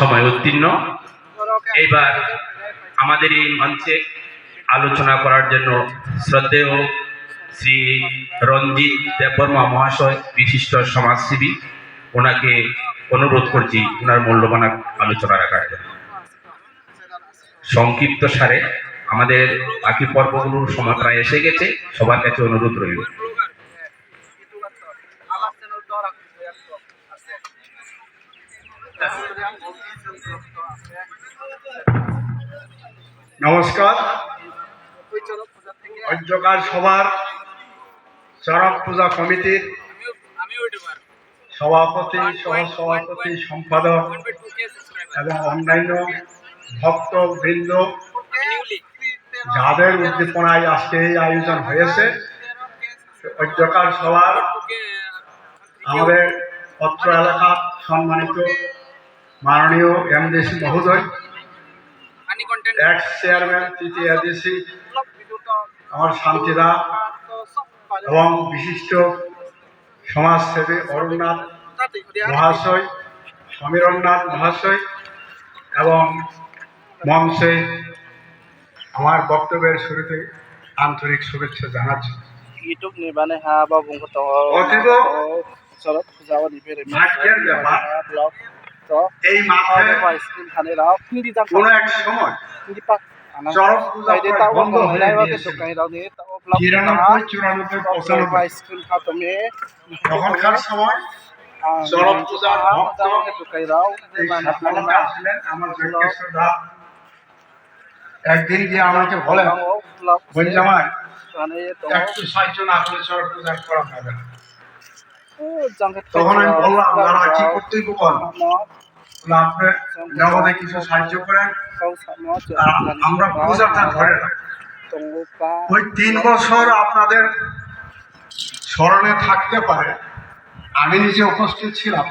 সময় উত্তীর্ণ। এইবার আমাদের এই মঞ্চে আলোচনা করার জন্য শ্রদ্ধেয় শ্রী রঞ্জিত দেববর্মা মহাশয়, বিশিষ্ট সমাজসেবী, ওনাকে অনুরোধ করছি ওনার মূল্যবান আলোচনা রাখার জন্য। সংক্ষিপ্ত সারে আমাদের বাকি পর্বগুলোর সময় প্রায় এসে গেছে, সবার কাছে অনুরোধ রইল। নমস্কার। অধ্যকার সভার চরক পূজা কমিটির সভাপতি, সহসভাপতি, সম্পাদক এবং অন্যান্য ভক্তবৃন্দ, যাদের উদ্দীপনায় আজকে এই আয়োজন হয়েছে, অধ্যকার সভার আমাদের অত্র এলাকার সম্মানিত মাননীয় এমডিসি মহোদয়, এক্স চেয়ারম্যান, তৃতীয় এডিসি আমার শান্তিদা, এবং বিশিষ্ট সমাজসেবী অরুণনাথ মহাশয়, সমীরণনাথ মহাশয়, এবং মঞ্চে আমার বক্তব্যের শুরুতে আন্তরিক শুভেচ্ছা জানাচ্ছি। অতীব ভাগ্যের ব্যাপার, এই মাঠে কোনো এক সময় চরক পূজা বন্ধ হয়ে গিয়েছিল 93-94-95 তখনকার সময় চরক পূজার ভক্ত এই সাধারণে আসলেন। আমার যজ্ঞেশ্বরদা একদিন গিয়ে আমাকে বলেন, বঞ্জামাই একটু সাহায্য না করলে চরক পূজা করা যাবে না। তখন আমি বললাম, দাদা কি করতেই বল, আপনি নগদে কিছু সাহায্য করেন, আমরা পূজাটা ধরে রাখি। ওই 3 বছর আপনাদের স্মরণে থাকতে পারে, আমি নিজে উপস্থিত ছিলাম।